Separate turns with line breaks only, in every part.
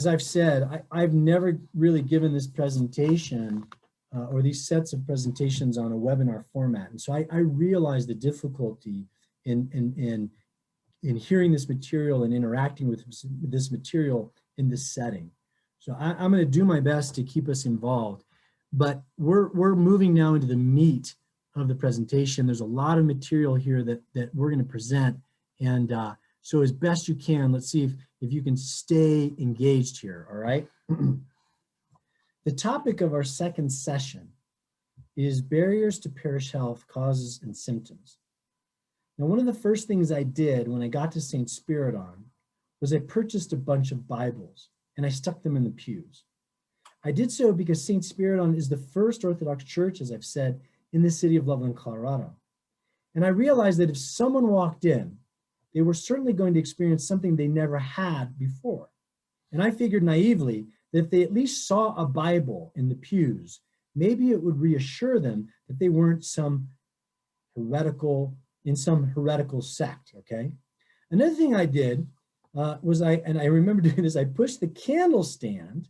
as I've said, I've never really given this presentation or these sets of presentations on a webinar format. And so I realize the difficulty in hearing this material and interacting with this material in this setting. So I'm going to do my best to keep us involved, but we're moving now into the meat of the presentation. There's a lot of material here that we're going to present. And so as best you can, let's see if you can stay engaged here, all right? The topic of our second session is barriers to parish health, causes and symptoms. Now, one of the first things I did when I got to St. Spyridon was I purchased a bunch of Bibles and I stuck them in the pews. I did so because St. Spyridon is the first Orthodox church, as I've said, in the city of Loveland, Colorado. And I realized that if someone walked in, they were certainly going to experience something they never had before. And I figured naively that if they at least saw a Bible in the pews, maybe it would reassure them that they weren't in some heretical sect, okay? Another thing I did was I remember doing this, I pushed the candle stand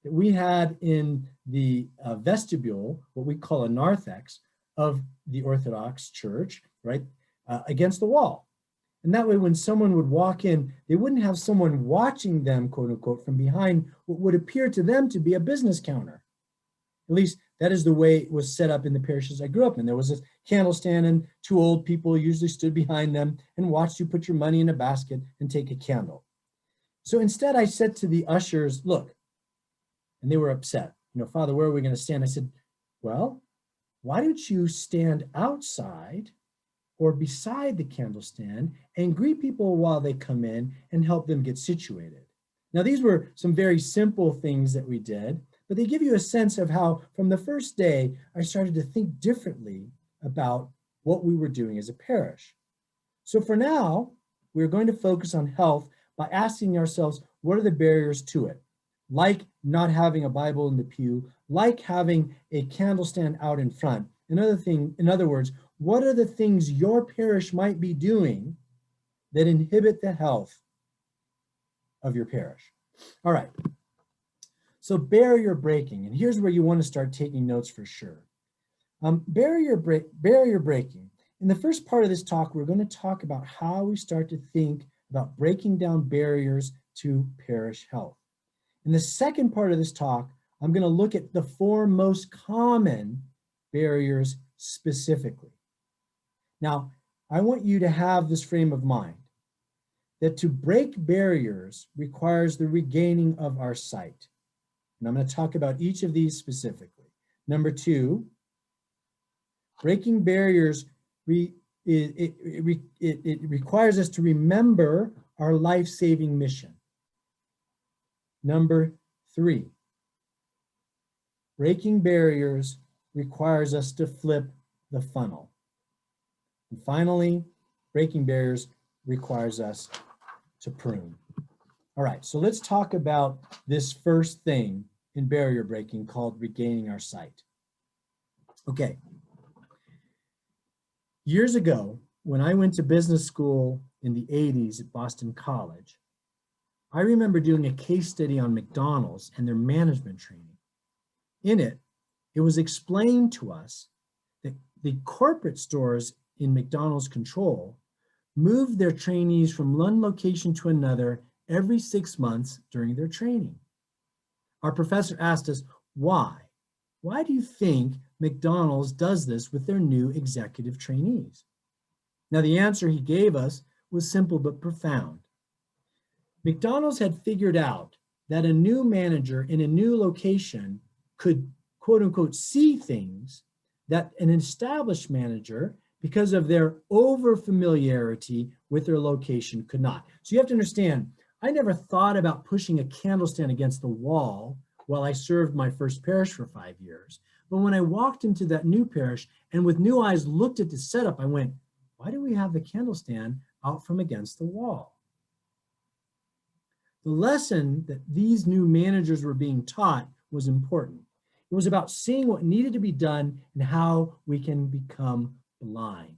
that we had in the vestibule, what we call a narthex of the Orthodox Church, right, against the wall. And that way, when someone would walk in, they wouldn't have someone watching them, quote unquote, from behind what would appear to them to be a business counter. At least that is the way it was set up in the parishes I grew up in. There was a candle stand and two old people usually stood behind them and watched you put your money in a basket and take a candle. So instead I said to the ushers, look, and they were upset. Father, where are we going to stand? I said, well, why don't you stand outside or beside the candle stand and greet people while they come in and help them get situated. Now, these were some very simple things that we did, but they give you a sense of how from the first day, I started to think differently about what we were doing as a parish. So for now, we're going to focus on health by asking ourselves, what are the barriers to it? Like not having a Bible in the pew, like having a candle stand out in front. In other words, what are the things your parish might be doing that inhibit the health of your parish? All right, so barrier breaking, and here's where you want to start taking notes for sure. Barrier breaking. In the first part of this talk, we're going to talk about how we start to think about breaking down barriers to parish health. In the second part of this talk, I'm going to look at the 4 most common barriers specifically. Now, I want you to have this frame of mind that to break barriers requires the regaining of our sight. And I'm going to talk about each of these specifically. Number 2, breaking barriers, it requires us to remember our life-saving mission. Number 3, breaking barriers requires us to flip the funnel. And finally, breaking barriers requires us to prune. All right, so let's talk about this first thing in barrier breaking called regaining our sight. Okay. Years ago, when I went to business school in the 80s at Boston College, I remember doing a case study on McDonald's and their management training. In it, it was explained to us that the corporate stores in McDonald's control moved their trainees from one location to another every 6 months during their training. Our professor asked us, why? Why do you think McDonald's does this with their new executive trainees? Now, the answer he gave us was simple but profound. McDonald's had figured out that a new manager in a new location could, quote unquote, see things that an established manager, because of their over-familiarity with their location, could not. So you have to understand, I never thought about pushing a candle stand against the wall while I served my first parish for 5 years. But when I walked into that new parish and with new eyes looked at the setup, I went, why do we have the candle stand out from against the wall? The lesson that these new managers were being taught was important. It was about seeing what needed to be done and how we can become blind.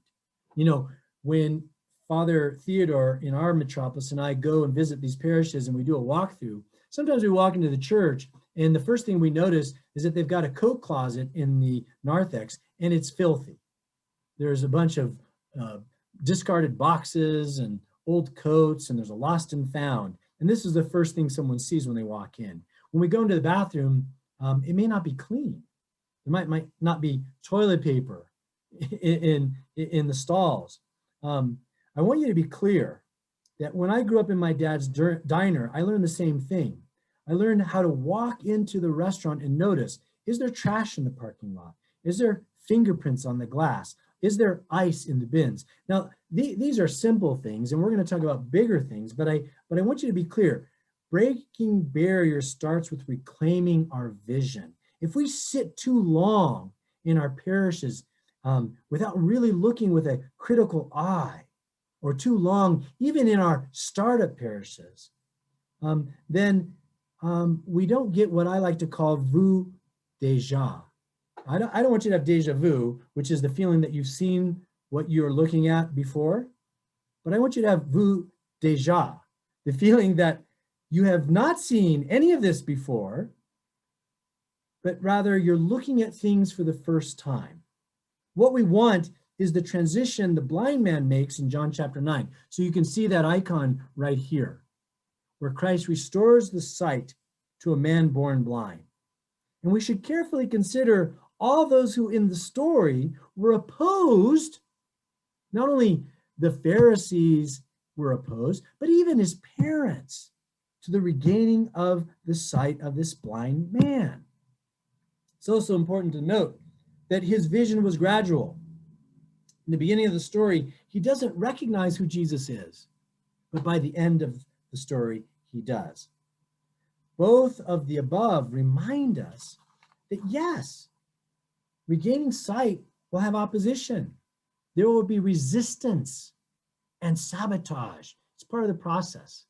You know, when Father Theodore in our metropolis and I go and visit these parishes and we do a walkthrough, Sometimes we walk into the church and the first thing we notice is that they've got a coat closet in the narthex and it's filthy. There's a bunch of discarded boxes and old coats, and there's a lost and found. And this is the first thing someone sees when they walk in. When we go into the bathroom, it may not be clean. There might not be toilet paper in the stalls. I want you to be clear that when I grew up in my dad's diner, I learned the same thing. I learned how to walk into the restaurant and notice, is there trash in the parking lot? Is there fingerprints on the glass? Is there ice in the bins? Now, these are simple things, and we're going to talk about bigger things, but I want you to be clear. Breaking barriers starts with reclaiming our vision. If we sit too long in our parishes without really looking with a critical eye, or too long, even in our startup parishes, then we don't get what I like to call vu déjà. I don't want you to have déjà vu, which is the feeling that you've seen what you're looking at before, but I want you to have vu déjà, the feeling that you have not seen any of this before, but rather you're looking at things for the first time. What we want is the transition the blind man makes in John chapter 9. So you can see that icon right here, where Christ restores the sight to a man born blind. And we should carefully consider all those who in the story were opposed. Not only the Pharisees were opposed, but even his parents to the regaining of the sight of this blind man. It's also important to note that his vision was gradual. In the beginning of the story, he doesn't recognize who Jesus is, but by the end of the story, he does. Both of the above remind us that yes, regaining sight will have opposition. There will be resistance and sabotage. It's part of the process.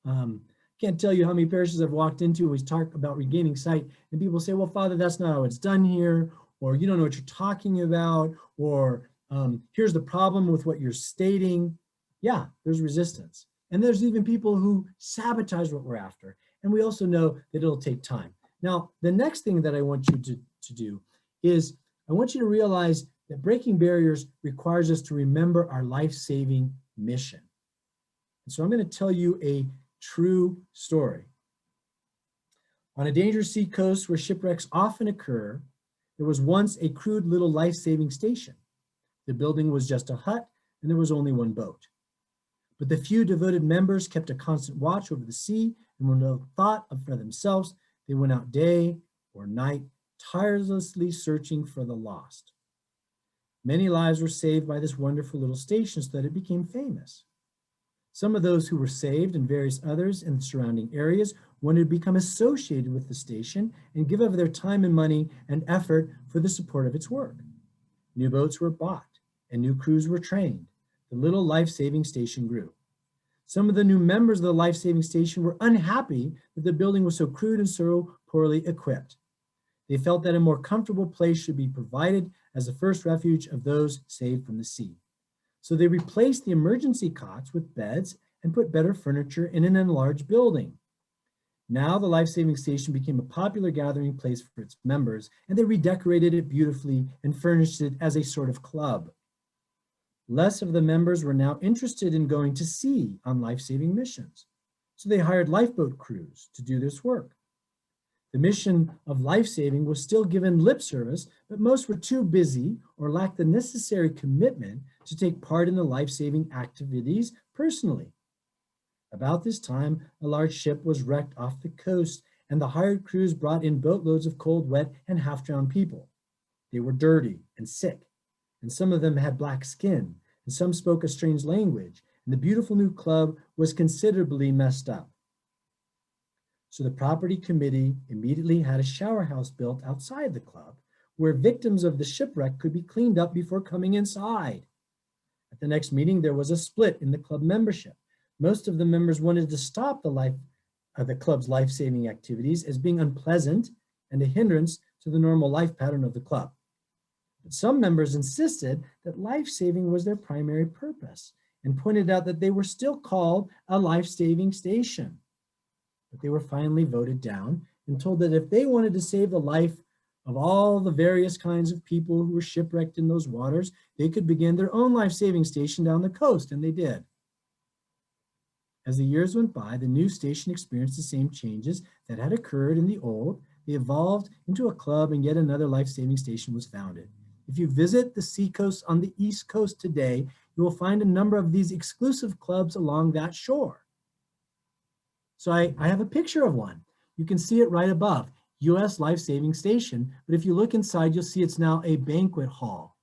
Can't tell you how many parishes I've walked into where we talk about regaining sight, and people say, well, Father, that's not how it's done here, or you don't know what you're talking about, or here's the problem with what you're stating. Yeah, there's resistance. And there's even people who sabotage what we're after. And we also know that it'll take time. Now, the next thing that I want you to do is I want you to realize that breaking barriers requires us to remember our life-saving mission. And so I'm going to tell you a true story. On a dangerous sea coast where shipwrecks often occur, there was once a crude little life-saving station. The building was just a hut, and there was only one boat. But the few devoted members kept a constant watch over the sea, and when no thought for themselves, they went out day or night, tirelessly searching for the lost. Many lives were saved by this wonderful little station so that it became famous. Some of those who were saved and various others in the surrounding areas wanted to become associated with the station and give of their time and money and effort for the support of its work. New boats were bought and new crews were trained. The little life-saving station grew. Some of the new members of the life-saving station were unhappy that the building was so crude and so poorly equipped. They felt that a more comfortable place should be provided as the first refuge of those saved from the sea. So they replaced the emergency cots with beds and put better furniture in an enlarged building. Now the life-saving station became a popular gathering place for its members, and they redecorated it beautifully and furnished it as a sort of club. Less of the members were now interested in going to sea on life-saving missions, so they hired lifeboat crews to do this work. The mission of life-saving was still given lip service, but most were too busy or lacked the necessary commitment to take part in the life-saving activities personally. About this time, a large ship was wrecked off the coast, and the hired crews brought in boatloads of cold, wet, and half-drowned people. They were dirty and sick, and some of them had black skin, and some spoke a strange language, and the beautiful new club was considerably messed up. So the property committee immediately had a shower house built outside the club where victims of the shipwreck could be cleaned up before coming inside. At the next meeting, there was a split in the club membership. Most of the members wanted to stop the club's life-saving activities as being unpleasant and a hindrance to the normal life pattern of the club. But some members insisted that life-saving was their primary purpose and pointed out that they were still called a life-saving station. but they were finally voted down and told that if they wanted to save the life of all the various kinds of people who were shipwrecked in those waters, they could begin their own life-saving station down the coast, and they did. As the years went by, the new station experienced the same changes that had occurred in the old. They evolved into a club, and yet another life-saving station was founded. If you visit the seacoast on the East Coast today, you will find a number of these exclusive clubs along that shore. So I have a picture of one. You can see it right above, U.S. Life Saving Station, but if you look inside, you'll see it's now a banquet hall.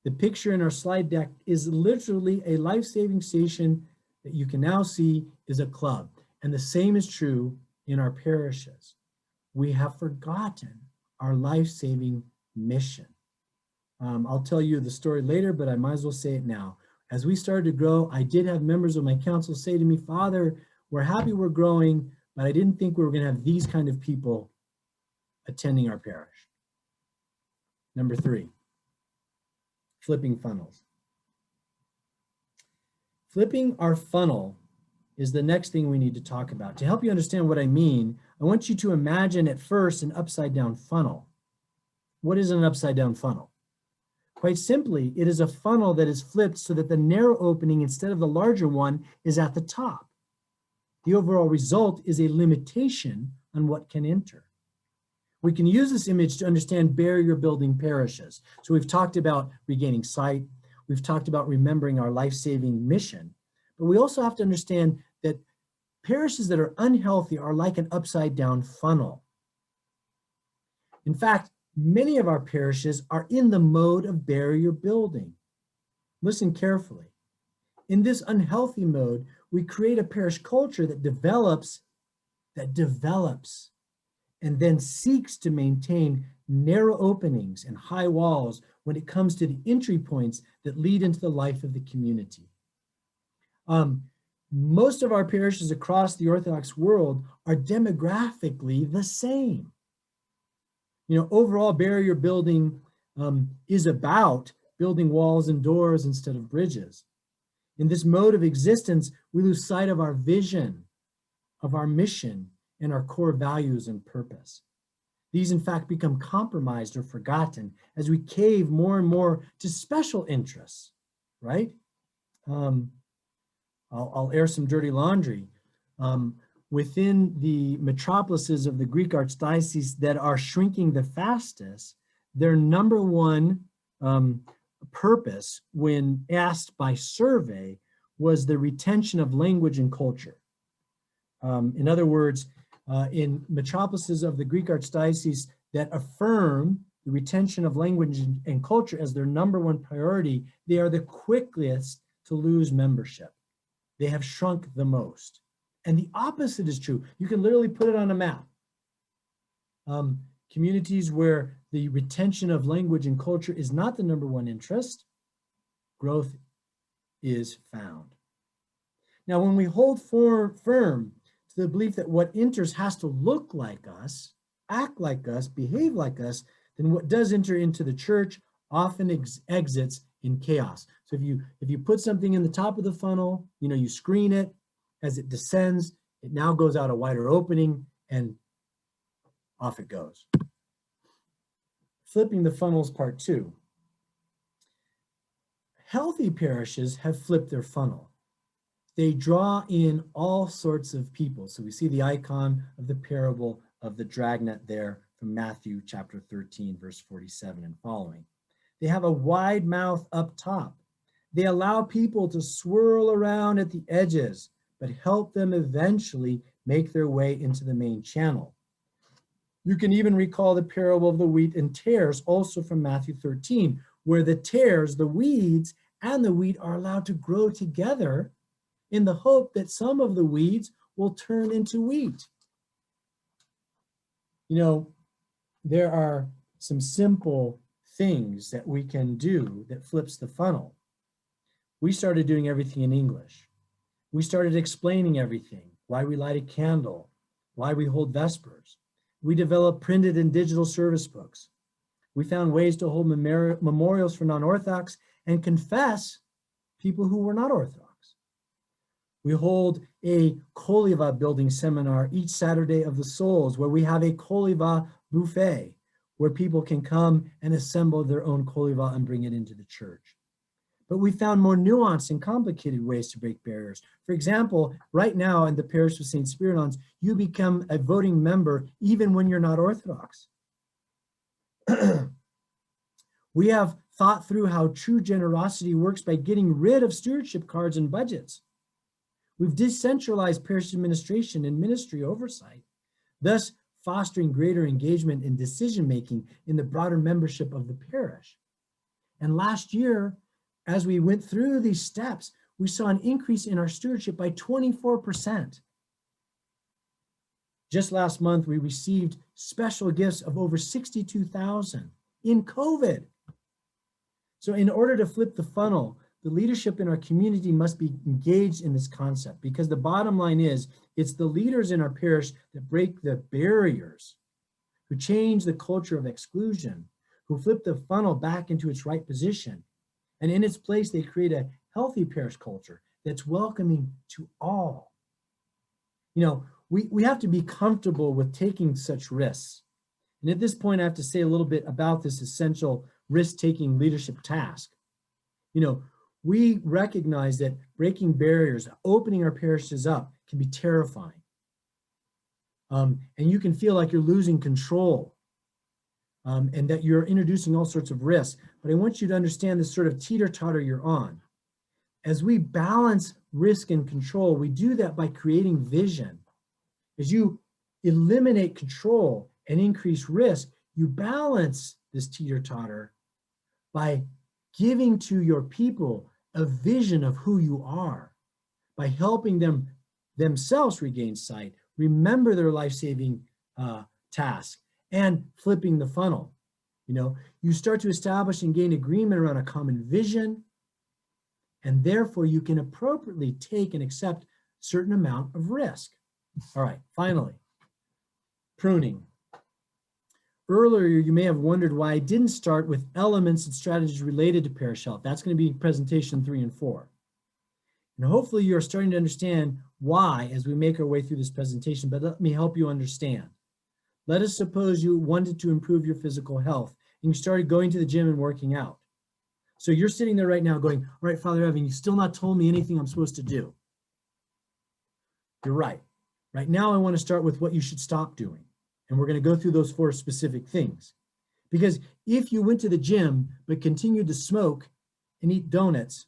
The picture in our slide deck is literally a life-saving station that you can now see is a club. And the same is true in our parishes. We have forgotten our life-saving mission. I'll tell you the story later, but I might as well say it now. As we started to grow, I did have members of my council say to me, Father, we're happy we're growing, but I didn't think we were going to have these kind of people attending our parish. Number 3, flipping funnels. Flipping our funnel is the next thing we need to talk about. To help you understand what I mean, I want you to imagine at first an upside down funnel. What is an upside down funnel? Quite simply, it is a funnel that is flipped so that the narrow opening instead of the larger one is at the top. The overall result is a limitation on what can enter. We can use this image to understand barrier building parishes. So we've talked about regaining sight. We've talked about remembering our life-saving mission. But we also have to understand that parishes that are unhealthy are like an upside down funnel. In fact, many of our parishes are in the mode of barrier building. Listen carefully. In this unhealthy mode, we create a parish culture that develops, and then seeks to maintain narrow openings and high walls when it comes to the entry points that lead into the life of the community. Most of our parishes across the Orthodox world are demographically the same. You know, overall barrier building is about building walls and doors instead of bridges. In this mode of existence, we lose sight of our vision, of our mission, and our core values and purpose. These, in fact, become compromised or forgotten as we cave more and more to special interests, right? I'll air some dirty laundry. Within the metropolises of the Greek Archdiocese that are shrinking the fastest, their number one purpose when asked by survey was the retention of language and culture. In other words, in metropolises of the Greek Archdiocese that affirm the retention of language and culture as their number one priority, they are the quickest to lose membership. They have shrunk the most. And the opposite is true. You can literally put it on a map. Communities where the retention of language and culture is not the number one interest, growth is found. Now, when we hold firm to the belief that what enters has to look like us, act like us, behave like us, then what does enter into the church often exits in chaos. So if you put something in the top of the funnel, you screen it, as it descends, it now goes out a wider opening and off it goes. Flipping the funnels, part 2. Healthy parishes have flipped their funnel. They draw in all sorts of people. So we see the icon of the parable of the dragnet there from Matthew chapter 13, verse 47 and following. They have a wide mouth up top. They allow people to swirl around at the edges, but help them eventually make their way into the main channel. You can even recall the parable of the wheat and tares, also from Matthew 13, where the tares, the weeds, and the wheat are allowed to grow together in the hope that some of the weeds will turn into wheat. There are some simple things that we can do that flips the funnel. We started doing everything in English. We started explaining everything, why we light a candle, why we hold Vespers. We developed printed and digital service books. We found ways to hold memorials for non-Orthodox and confess people who were not Orthodox. We hold a Koliva building seminar each Saturday of the Souls, where we have a Koliva buffet, where people can come and assemble their own Koliva and bring it into the church. But we found more nuanced and complicated ways to break barriers. For example, right now in the Parish of St. Spyridon, you become a voting member even when you're not Orthodox. We have thought through how true generosity works by getting rid of stewardship cards and budgets. We've decentralized parish administration and ministry oversight, thus fostering greater engagement in decision-making in the broader membership of the parish. And last year, as we went through these steps, we saw an increase in our stewardship by 24%. Just last month, we received special gifts of over 62,000 in COVID. So in order to flip the funnel, the leadership in our community must be engaged in this concept, because the bottom line is, it's the leaders in our parish that break the barriers, who change the culture of exclusion, who flip the funnel back into its right position. And in its place, they create a healthy parish culture that's welcoming to all. You know, we have to be comfortable with taking such risks. And at this point, I have to say a little bit about this essential risk-taking leadership task. You know, we recognize that breaking barriers, opening our parishes up can be terrifying. And you can feel like you're losing control and that you're introducing all sorts of risks. But I want you to understand this sort of teeter-totter you're on. As we balance risk and control, we do that by creating vision. As you eliminate control and increase risk, you balance this teeter-totter by giving to your people a vision of who you are, by helping them themselves regain sight, remember their life-saving task, and flipping the funnel. You know, you start to establish and gain agreement around a common vision, and therefore you can appropriately take and accept a certain amount of risk. All right, finally, pruning. Earlier, you may have wondered why I didn't start with elements and strategies related to parish health. That's going to be presentation 3 and 4. And hopefully you're starting to understand why as we make our way through this presentation, but let me help you understand. Let us suppose you wanted to improve your physical health and you started going to the gym and working out. So you're sitting there right now going, all right, Father Evan, you've still not told me anything I'm supposed to do. You're right. Right now I want to start with what you should stop doing. And we're going to go through those 4 specific things. Because if you went to the gym but continued to smoke and eat donuts,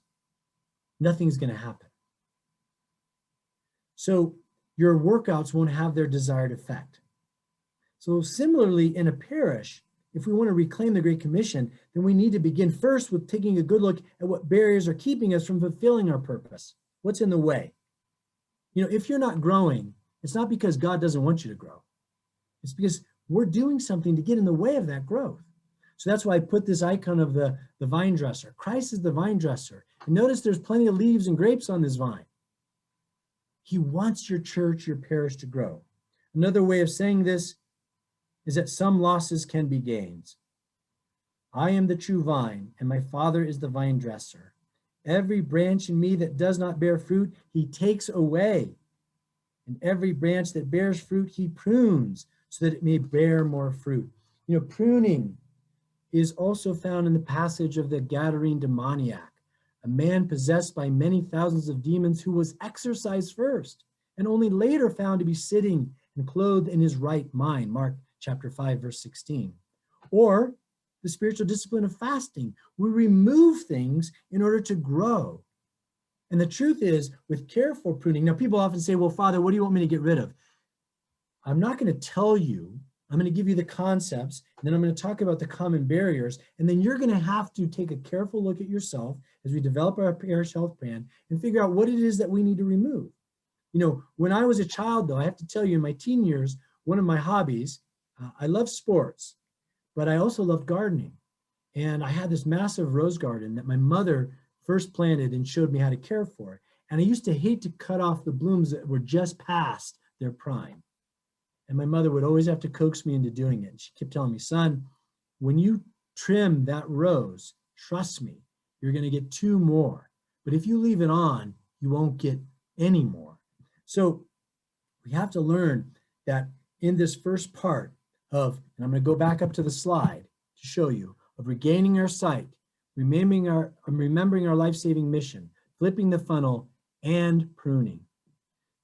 nothing's going to happen. So your workouts won't have their desired effect. So similarly, in a parish, if we want to reclaim the Great Commission, then we need to begin first with taking a good look at what barriers are keeping us from fulfilling our purpose. What's in the way? You know, if you're not growing, it's not because God doesn't want you to grow. It's because we're doing something to get in the way of that growth. So that's why I put this icon of the vine dresser. Christ is the vine dresser. And notice there's plenty of leaves and grapes on this vine. He wants your church, your parish to grow. Another way of saying this is that some losses can be gains. I am the true vine, and my Father is the vine dresser. Every branch in me that does not bear fruit, he takes away. And every branch that bears fruit, he prunes, so that it may bear more fruit. You know, pruning is also found in the passage of the Gadarene demoniac, a man possessed by many thousands of demons who was exorcised first and only later found to be sitting and clothed in his right mind, Mark chapter 5, verse 16. Or the spiritual discipline of fasting. We remove things in order to grow. And the truth is, with careful pruning, now people often say, well, Father, what do you want me to get rid of? I'm not going to tell you. I'm going to give you the concepts, and then I'm going to talk about the common barriers, and then you're going to have to take a careful look at yourself as we develop our parish health plan and figure out what it is that we need to remove. You know, when I was a child, though, I have to tell you, in my teen years, one of my hobbies, I love sports, but I also loved gardening. And I had this massive rose garden that my mother first planted and showed me how to care for. And I used to hate to cut off the blooms that were just past their prime. And my mother would always have to coax me into doing it. And she kept telling me, son, when you trim that rose, trust me, you're going to get 2 more. But if you leave it on, you won't get anymore. So we have to learn that in this first part of, and I'm going to go back up to the slide to show you, of regaining our sight, remembering our life-saving mission, flipping the funnel, and pruning.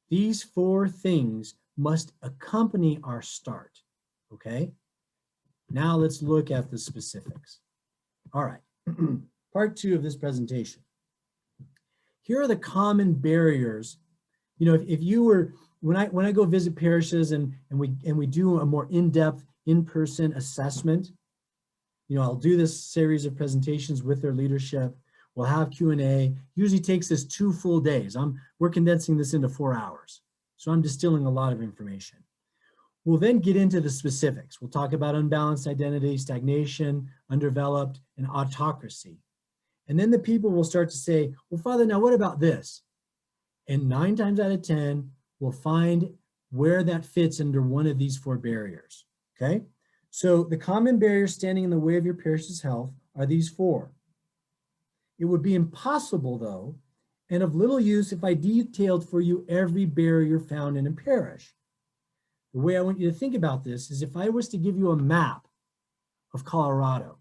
These four things must accompany our start, okay? Now let's look at the specifics. All right, part 2 of this presentation. Here are the common barriers. You know, if you were, when I go visit parishes and we do a more in-depth, in-person assessment, you know, I'll do this series of presentations with their leadership. We'll have Q&A. Usually takes us 2 full days. We're condensing this into 4 hours. So I'm distilling a lot of information. We'll then get into the specifics. We'll talk about unbalanced identity, stagnation, undeveloped, and autocracy. And then the people will start to say, well, Father, now what about this? And 9 times out of 10, we'll find where that fits under one of these 4 barriers, okay? So the common barriers standing in the way of your parish's health are these 4. It would be impossible, though, and of little use if I detailed for you every barrier found in a parish. The way I want you to think about this is if I was to give you a map of Colorado,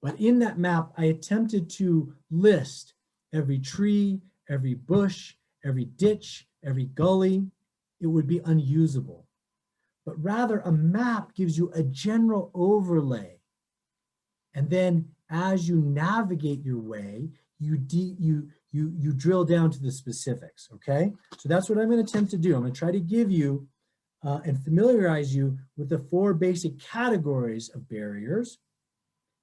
but in that map, I attempted to list every tree, every bush, every ditch, every gully, it would be unusable. But rather, a map gives you a general overlay. And then as you navigate your way, you drill down to the specifics, okay? So that's what I'm going to attempt to do. I'm going to try to give you and familiarize you with the 4 basic categories of barriers.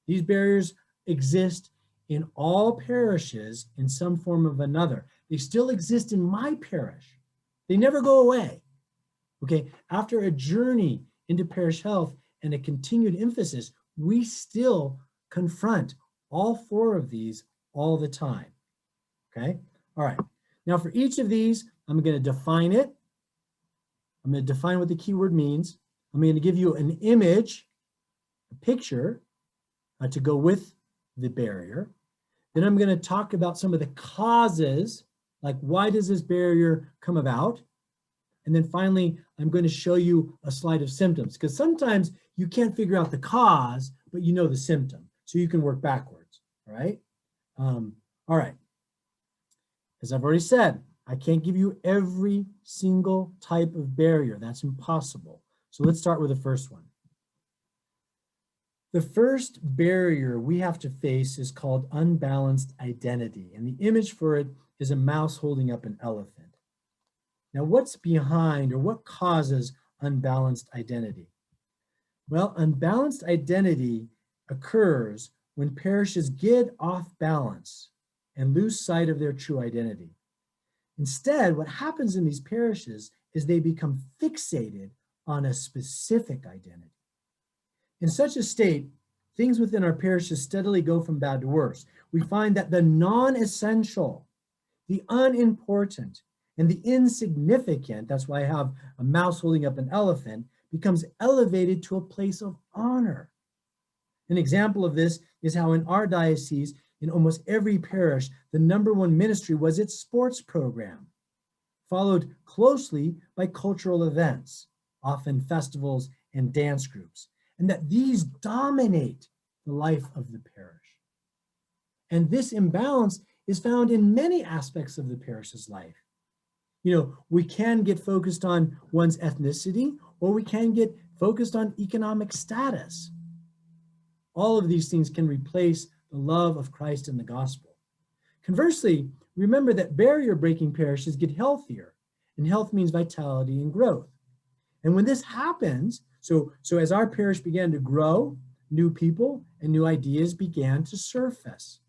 These barriers exist in all parishes in some form or another. They still exist in my parish. They never go away. Okay, after a journey into parish health and a continued emphasis, we still confront all 4 of these all the time. Okay, all right. Now for each of these, I'm going to define it. I'm going to define what the keyword means. I'm going to give you an image, a picture to go with the barrier. Then I'm going to talk about some of the causes, like why does this barrier come about? And then finally, I'm going to show you a slide of symptoms, because sometimes you can't figure out the cause, but you know the symptom. So you can work backwards, all right? All right. As I've already said, I can't give you every single type of barrier. That's impossible. So let's start with the first one. The first barrier we have to face is called unbalanced identity. And the image for it is a mouse holding up an elephant. Now, what's behind or what causes unbalanced identity? Well, unbalanced identity occurs when parishes get off balance and lose sight of their true identity. Instead, what happens in these parishes is they become fixated on a specific identity. In such a state, things within our parishes steadily go from bad to worse. We find that the non-essential, the unimportant, and the insignificant, that's why I have a mouse holding up an elephant, becomes elevated to a place of honor. An example of this is how in our diocese, in almost every parish, the #1 ministry was its sports program, followed closely by cultural events, often festivals and dance groups, and that these dominate the life of the parish. And this imbalance is found in many aspects of the parish's life. You know, we can get focused on one's ethnicity, or we can get focused on economic status. All of these things can replace the love of Christ and the gospel. Conversely, remember that barrier-breaking parishes get healthier, and health means vitality and growth. And when this happens, so as our parish began to grow, new people and new ideas began to surface.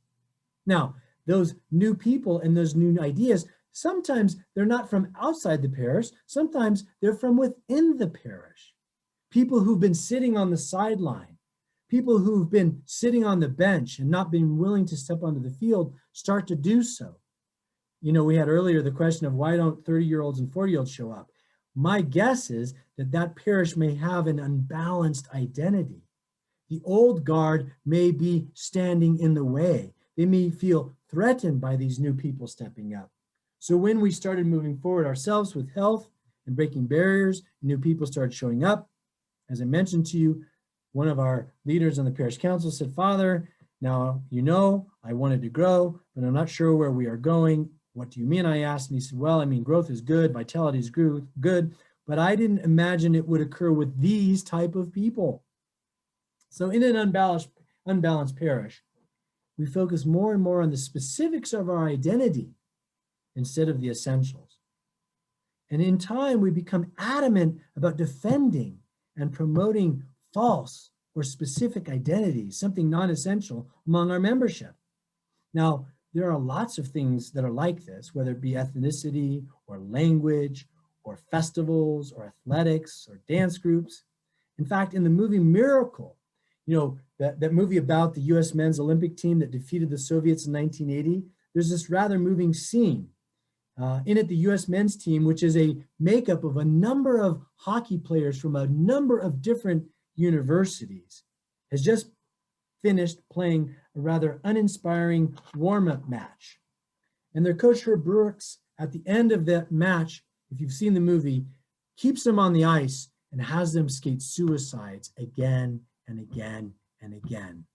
Now, those new people and those new ideas, sometimes they're not from outside the parish, sometimes they're from within the parish. People who've been sitting on the sideline, people who've been sitting on the bench and not being willing to step onto the field start to do so. You know, we had earlier the question of why don't 30-year-olds and 40-year-olds show up? My guess is that that parish may have an unbalanced identity. The old guard may be standing in the way. They may feel threatened by these new people stepping up. So when we started moving forward ourselves with health and breaking barriers, new people started showing up. As I mentioned to you, one of our leaders on the parish council said, "Father, now you know I wanted to grow, but I'm not sure where we are going. What do you mean?" I asked, and he said, "Well, I mean, growth is good, vitality is good, but I didn't imagine it would occur with these type of people." So in an unbalanced parish, we focus more and more on the specifics of our identity instead of the essentials. And in time, we become adamant about defending and promoting false or specific identities, something non-essential among our membership. Now, there are lots of things that are like this, whether it be ethnicity or language or festivals or athletics or dance groups. In fact, in the movie Miracle, that movie about the US men's Olympic team that defeated the Soviets in 1980, there's this rather moving scene. In it, the US men's team, which is a makeup of a number of hockey players from a number of different universities, has just finished playing a rather uninspiring warm-up match. And their coach, Herb Brooks, at the end of that match, if you've seen the movie, keeps them on the ice and has them skate suicides again and again and again.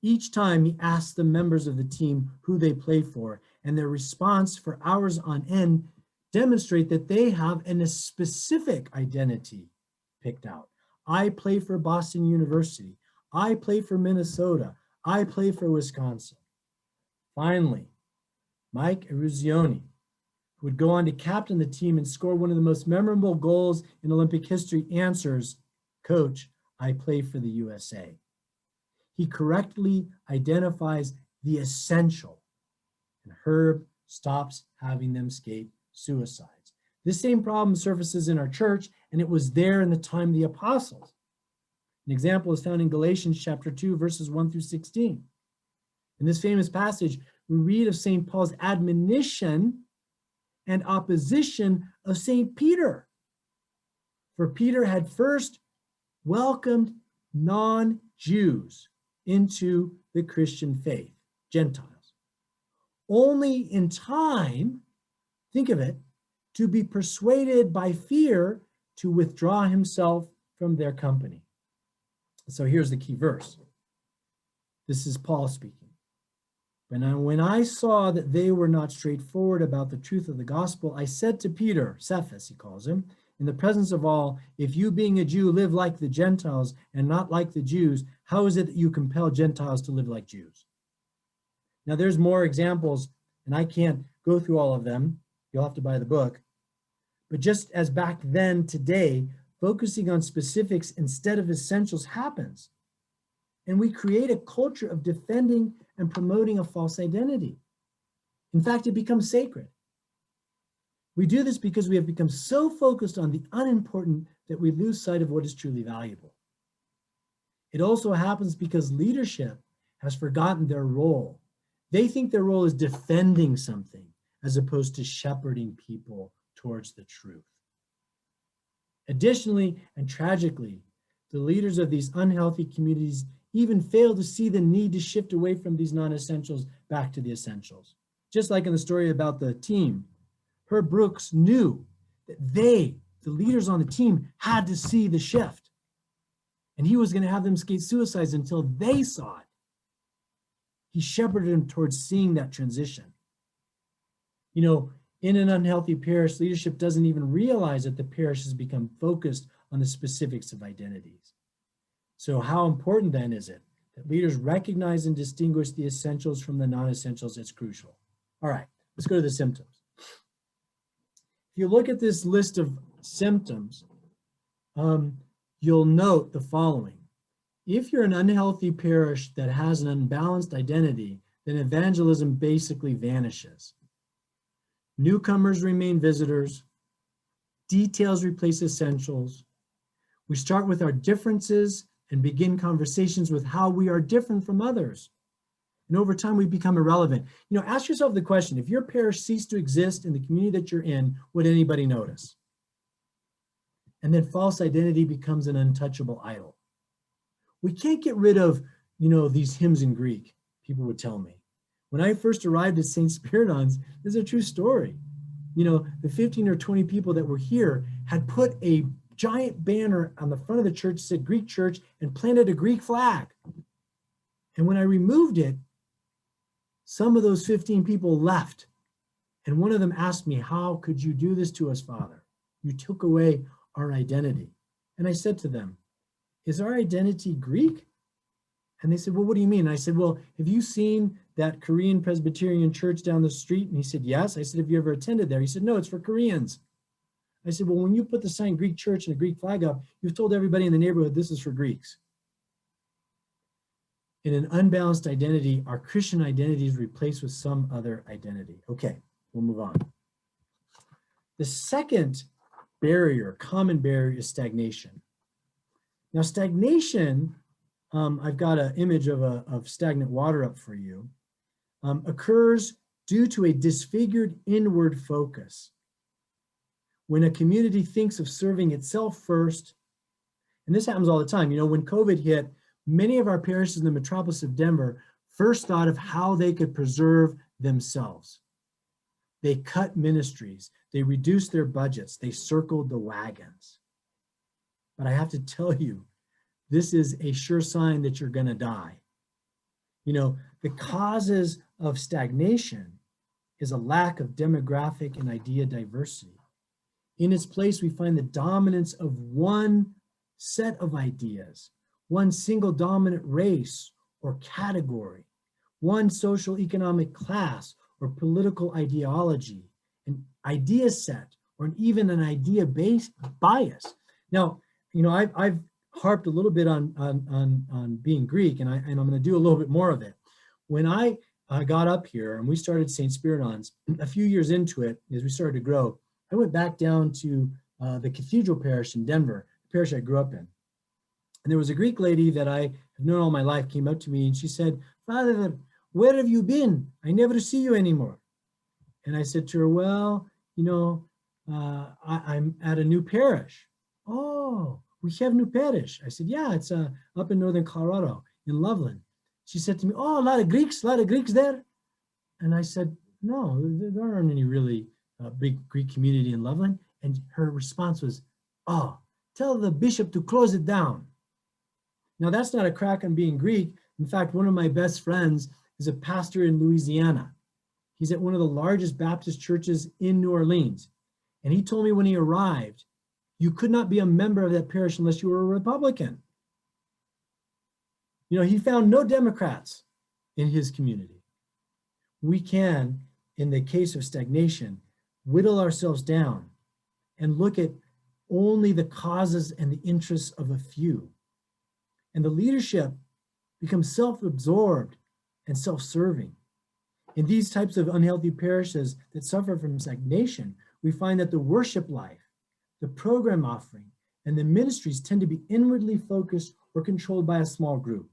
Each time he asks the members of the team who they play for, and their response for hours on end demonstrate that they have a specific identity picked out. I play for Boston University. I play for Minnesota. I play for Wisconsin. Finally, Mike Eruzione, who would go on to captain the team and score one of the most memorable goals in Olympic history, answers, "Coach, I play for the USA." He correctly identifies the essential, and Herb stops having them skate suicides. This same problem surfaces in our church, and it was there in the time of the apostles. An example is found in Galatians chapter 2, verses 1 through 16. In this famous passage, we read of St. Paul's admonition and opposition of St. Peter. For Peter had first welcomed non-Jews into the Christian faith, Gentiles, only in time, think of it, to be persuaded by fear to withdraw himself from their company. So here's the key verse. This is Paul speaking. When I saw that they were not straightforward about the truth of the gospel, I said to Peter, Cephas he calls him, in the presence of all, "If you being a Jew live like the Gentiles and not like the Jews, how is it that you compel Gentiles to live like Jews?" Now there's more examples, and I can't go through all of them. You'll have to buy the book. But just as back then, today, focusing on specifics instead of essentials happens. And we create a culture of defending and promoting a false identity. In fact, it becomes sacred. We do this because we have become so focused on the unimportant that we lose sight of what is truly valuable. It also happens because leadership has forgotten their role. They think their role is defending something as opposed to shepherding people towards the truth. Additionally, and tragically, the leaders of these unhealthy communities even fail to see the need to shift away from these non-essentials back to the essentials. Just like in the story about the team, Herb Brooks knew that they, the leaders on the team, had to see the shift. And he was going to have them skate suicides until they saw it. He shepherded them towards seeing that transition. In an unhealthy parish, leadership doesn't even realize that the parish has become focused on the specifics of identities. So how important then is it that leaders recognize and distinguish the essentials from the non-essentials? It's crucial. All right, let's go to the symptoms. If you look at this list of symptoms, you'll note the following. If you're an unhealthy parish that has an unbalanced identity, then evangelism basically vanishes. Newcomers remain visitors. Details replace essentials. We start with our differences and begin conversations with how we are different from others. And over time, we become irrelevant. Ask yourself the question, if your parish ceased to exist in the community that you're in, would anybody notice? And then false identity becomes an untouchable idol. We can't get rid of, these hymns in Greek, people would tell me. When I first arrived at St. Spyridon's, this is a true story. the 15 or 20 people that were here had put a giant banner on the front of the church that said Greek church and planted a Greek flag. And when I removed it, some of those 15 people left. And one of them asked me, how could you do this to us, Father? You took away our identity. And I said to them, is our identity Greek? And they said, well, what do you mean? And I said, well, have you seen that Korean Presbyterian church down the street? And he said, yes. I said, have you ever attended there? He said, no, it's for Koreans. I said, well, when you put the sign Greek church and a Greek flag up, you've told everybody in the neighborhood this is for Greeks. In an unbalanced identity, our Christian identity is replaced with some other identity. Okay, we'll move on. The second barrier, common barrier, is stagnation. Now, stagnation, I've got an image of stagnant water up for you, occurs due to a disfigured inward focus. When a community thinks of serving itself first, and this happens all the time, when COVID hit, many of our parishes in the metropolis of Denver first thought of how they could preserve themselves. They cut ministries, they reduced their budgets, they circled the wagons. But I have to tell you, this is a sure sign that you're going to die. The causes of stagnation is a lack of demographic and idea diversity. In its place, we find the dominance of one set of ideas, one single dominant race or category, one social economic class or political ideology, an idea set, or even an idea-based bias. Now, I've harped a little bit on being Greek, and I'm going to do a little bit more of it. When I got up here and we started St. Spyridon's, a few years into it, as we started to grow, I went back down to the Cathedral Parish in Denver, the parish I grew up in. And there was a Greek lady that I have known all my life, came up to me and she said, Father, where have you been? I never see you anymore. And I said to her, well, I'm at a new parish. Oh, we have new parish. I said, yeah, it's up in northern Colorado, in Loveland. She said to me, oh, a lot of Greeks there. And I said, no, there aren't any really big Greek community in Loveland. And her response was, oh, tell the bishop to close it down. Now, that's not a crack on being Greek. In fact, one of my best friends is a pastor in Louisiana. He's at one of the largest Baptist churches in New Orleans. And he told me when he arrived, you could not be a member of that parish unless you were a Republican. He found no Democrats in his community. We can, in the case of stagnation, whittle ourselves down and look at only the causes and the interests of a few. And the leadership becomes self-absorbed and self-serving. In these types of unhealthy parishes that suffer from stagnation, we find that the worship life, the program offering, and the ministries tend to be inwardly focused or controlled by a small group.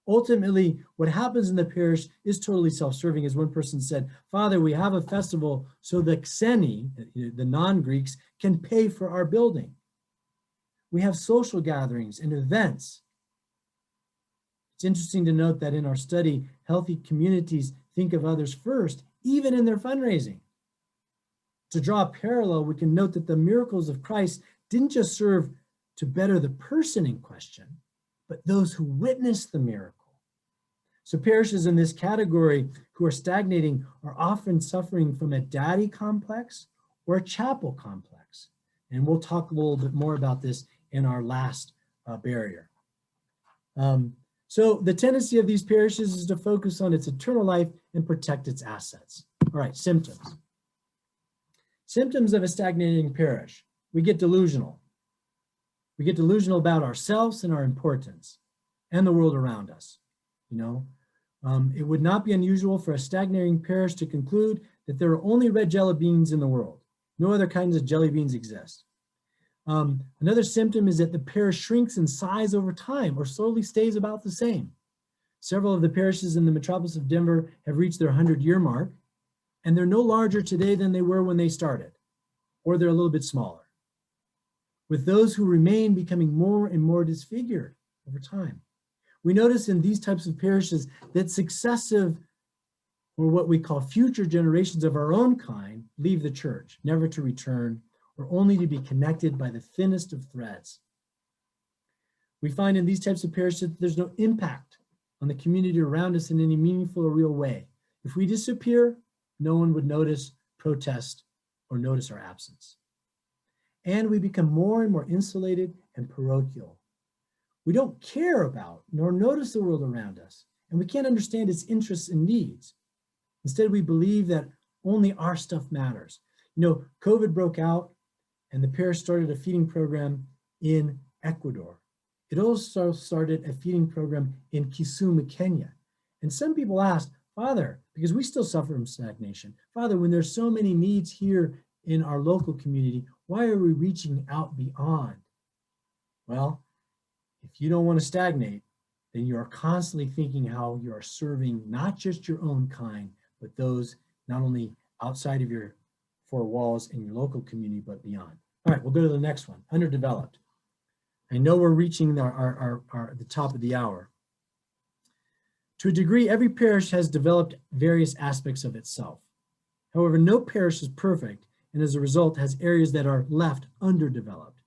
Ultimately, what happens in the parish is totally self-serving. As one person said, Father, we have a festival so the Xeni, the non-Greeks, can pay for our building. We have social gatherings and events. It's interesting to note that in our study, healthy communities think of others first, even in their fundraising. To draw a parallel, we can note that the miracles of Christ didn't just serve to better the person in question, but those who witnessed the miracle. So parishes in this category who are stagnating are often suffering from a daddy complex or a chapel complex. And we'll talk a little bit more about this in our last barrier. So the tendency of these parishes is to focus on its eternal life and protect its assets. All right, symptoms. Symptoms of a stagnating parish. We get delusional. We get delusional about ourselves and our importance and the world around us. It would not be unusual for a stagnating parish to conclude that there are only red jelly beans in the world. No other kinds of jelly beans exist. Another symptom is that the parish shrinks in size over time or slowly stays about the same. Several of the parishes in the metropolis of Denver have reached their 100-year mark, and they're no larger today than they were when they started, or they're a little bit smaller, with those who remain becoming more and more disfigured over time. We notice in these types of parishes that successive or what we call future generations of our own kind leave the church, never to return, or only to be connected by the thinnest of threads. We find in these types of parishes that there's no impact on the community around us in any meaningful or real way. If we disappear, no one would notice, protest, or notice our absence. And we become more and more insulated and parochial. We don't care about nor notice the world around us, and we can't understand its interests and needs. Instead, we believe that only our stuff matters. You know, COVID broke out, and the parish started a feeding program in Ecuador. It also started a feeding program in Kisumu, Kenya. And some people asked, Father, because we still suffer from stagnation, Father, when there's so many needs here in our local community, why are we reaching out beyond? Well, if you don't want to stagnate, then you are constantly thinking how you are serving not just your own kind, but those not only outside of your four walls in your local community, but beyond. All right, we'll go to the next one, underdeveloped. I know we're reaching the top of the hour. To a degree, every parish has developed various aspects of itself. However, no parish is perfect, and as a result has areas that are left underdeveloped.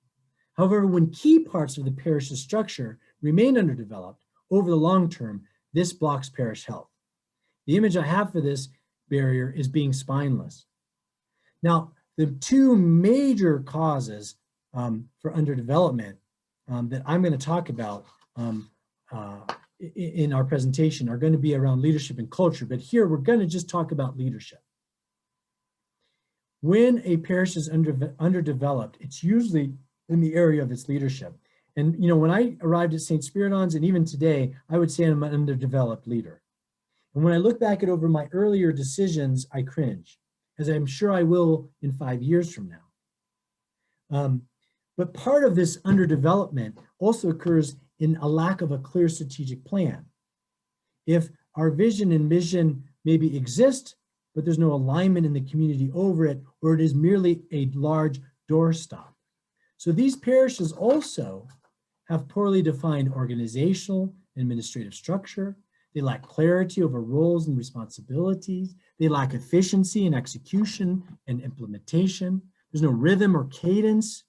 However, when key parts of the parish's structure remain underdeveloped over the long term, this blocks parish health. The image I have for this barrier is being spineless. Now, the two major causes for underdevelopment that I'm going to talk about in our presentation are going to be around leadership and culture, but here we're going to just talk about leadership. When a parish is underdeveloped, it's usually in the area of its leadership. And you know, when I arrived at St. Spyridon's, and even today, I would say I'm an underdeveloped leader. And when I look back at over my earlier decisions, I cringe, as I'm sure I will in 5 years from now. But part of this underdevelopment also occurs in a lack of a clear strategic plan. If our vision and mission maybe exist, but there's no alignment in the community over it, or it is merely a large doorstop. So these parishes also have poorly defined organizational and administrative structure. They lack clarity over roles and responsibilities. They lack efficiency in execution and implementation. There's no rhythm or cadence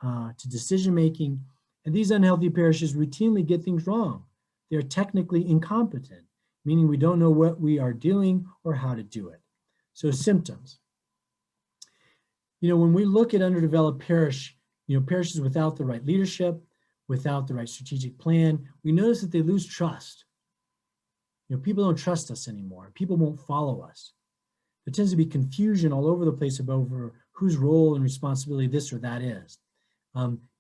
to decision-making. And these unhealthy parishes routinely get things wrong. They're technically incompetent, meaning we don't know what we are doing or how to do it. So symptoms. You know, when we look at underdeveloped parish, parishes without the right leadership, without the right strategic plan, we notice that they lose trust. People don't trust us anymore. People won't follow us. There tends to be confusion all over the place about whose role and responsibility this or that is.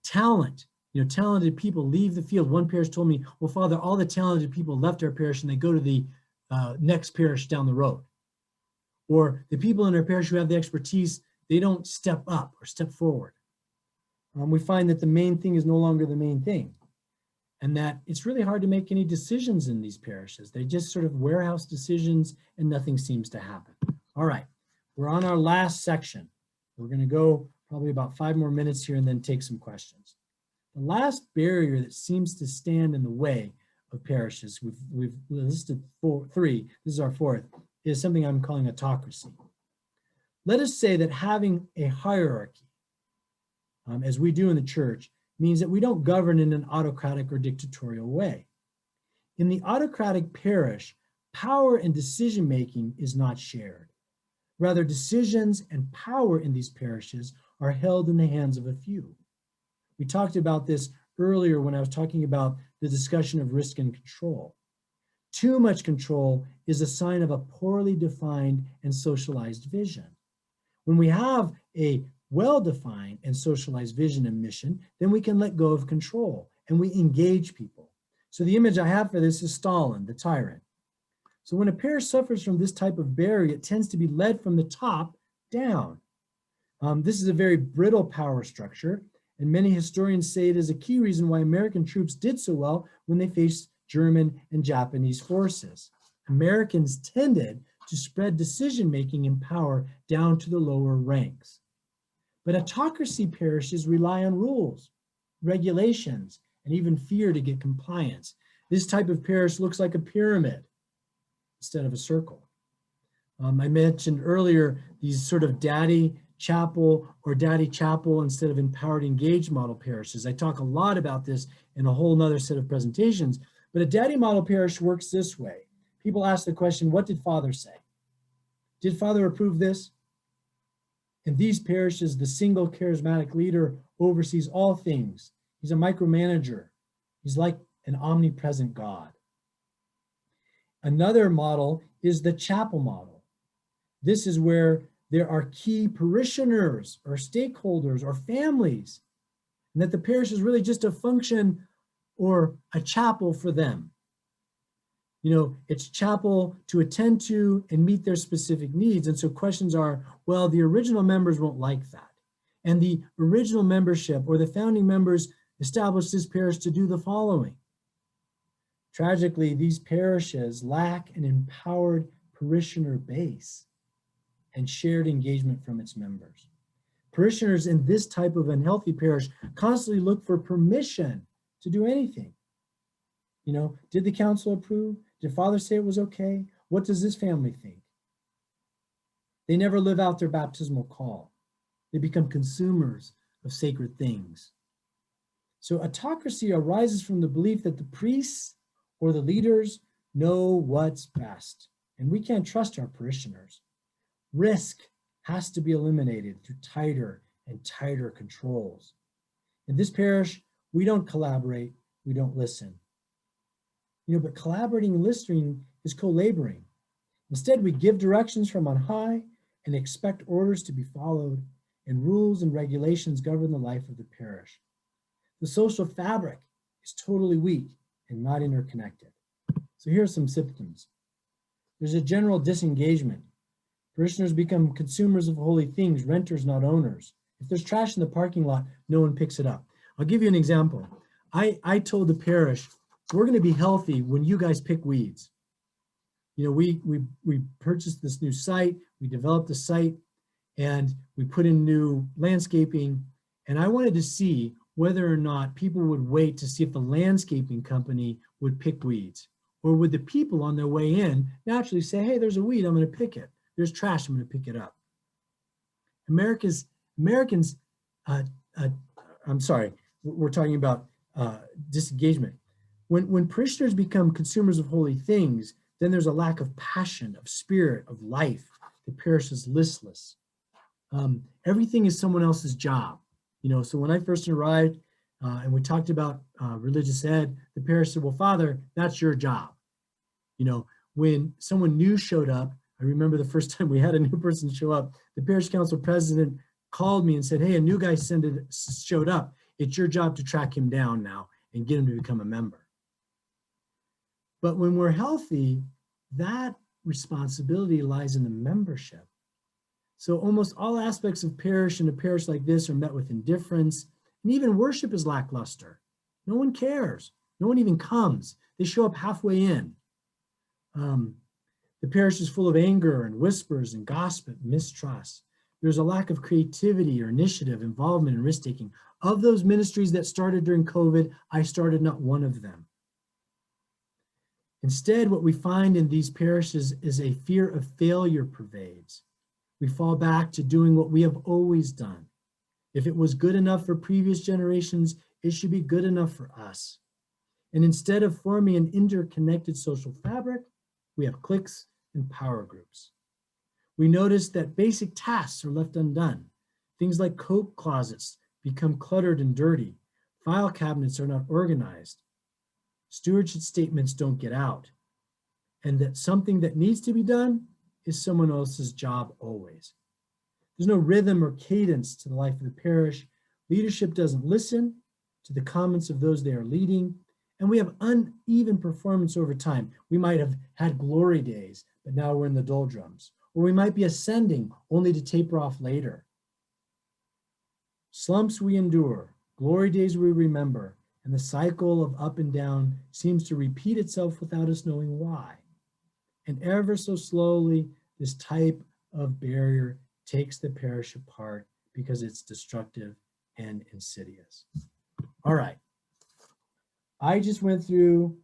Talent. Talented people leave the field. One parish told me, well, Father, all the talented people left our parish and they go to the next parish down the road. Or the people in our parish who have the expertise, they don't step up or step forward. We find that the main thing is no longer the main thing, and that it's really hard to make any decisions in these parishes. They just sort of warehouse decisions and nothing seems to happen. All right, we're on our last section. We're going to go probably about 5 more minutes here and then take some questions. The last barrier that seems to stand in the way of parishes, we've listed 3, this is our 4th, is something I'm calling autocracy. Let us say that having a hierarchy, as we do in the church, means that we don't govern in an autocratic or dictatorial way. In the autocratic parish, power and decision-making is not shared. Rather, decisions and power in these parishes are held in the hands of a few. We talked about this earlier when I was talking about the discussion of risk and control. Too much control is a sign of a poorly defined and socialized vision. When we have a well-defined and socialized vision and mission, then we can let go of control and we engage people. So the image I have for this is Stalin, the tyrant. So when a parish suffers from this type of barrier, it tends to be led from the top down. This is a very brittle power structure, and many historians say it is a key reason why American troops did so well when they faced German and Japanese forces. Americans tended to spread decision-making and power down to the lower ranks. But autocracy parishes rely on rules, regulations, and even fear to get compliance. This type of parish looks like a pyramid instead of a circle. I mentioned earlier these sort of daddy chapel or daddy chapel instead of empowered engaged model parishes. I talk a lot about this in a whole nother set of presentations, but a daddy model parish works this way. People ask the question, what did Father say? Did Father approve this? In these parishes, the single charismatic leader oversees all things. He's a micromanager. He's like an omnipresent God. Another model is the chapel model. This is where there are key parishioners or stakeholders or families, and that the parish is really just a function or a chapel for them. You know, it's chapel to attend to and meet their specific needs. And so questions are, well, the original members won't like that. And the original membership or the founding members established this parish to do the following. Tragically, these parishes lack an empowered parishioner base and shared engagement from its members. Parishioners in this type of unhealthy parish constantly look for permission to do anything. You know, did the council approve? Did Father say it was okay? What does this family think? They never live out their baptismal call. They become consumers of sacred things. So autocracy arises from the belief that the priests or the leaders know what's best, and we can't trust our parishioners. Risk has to be eliminated through tighter and tighter controls. In this parish, we don't collaborate, we don't listen. You know, but collaborating and listening is co-laboring. Instead, we give directions from on high and expect orders to be followed, and rules and regulations govern the life of the parish. The social fabric is totally weak and not interconnected. So here are some symptoms. There's a general disengagement. Parishioners become consumers of holy things, renters, not owners. If there's trash in the parking lot, no one picks it up. I'll give you an example. I told the parish, we're going to be healthy when you guys pick weeds. You know, we purchased this new site, we developed the site, and we put in new landscaping. And I wanted to see whether or not people would wait to see if the landscaping company would pick weeds, or would the people on their way in naturally say, hey, there's a weed, I'm going to pick it. There's trash, I'm going to pick it up. Americans, I'm sorry, we're talking about disengagement. When parishioners become consumers of holy things, then there's a lack of passion, of spirit, of life. The parish is listless. Everything is someone else's job. You know, so when I first arrived and we talked about religious ed, the parish said, well, Father, that's your job. You know, when someone new showed up, I remember the first time we had a new person show up, the parish council president called me and said, hey, a new guy showed up. It's your job to track him down now and get him to become a member. But when we're healthy, that responsibility lies in the membership. So almost all aspects of parish in a parish like this are met with indifference, and even worship is lackluster. No one cares. No one even comes. They show up halfway in. The parish is full of anger and whispers and gossip, mistrust. There's a lack of creativity or initiative, involvement, and risk-taking. Of those ministries that started during COVID, I started not one of them. Instead, what we find in these parishes is a fear of failure pervades. We fall back to doing what we have always done. If it was good enough for previous generations, it should be good enough for us. And instead of forming an interconnected social fabric, we have cliques and power groups. We notice that basic tasks are left undone. Things like coat closets become cluttered and dirty. File cabinets are not organized. Stewardship statements don't get out. And that something that needs to be done is someone else's job always. There's no rhythm or cadence to the life of the parish. Leadership doesn't listen to the comments of those they are leading. And we have uneven performance over time. We might have had glory days, but now we're in the doldrums. Or we might be ascending only to taper off later. Slumps we endure, glory days we remember, and the cycle of up and down seems to repeat itself without us knowing why. And ever so slowly, this type of barrier takes the parish apart because it's destructive and insidious. All right. I just went through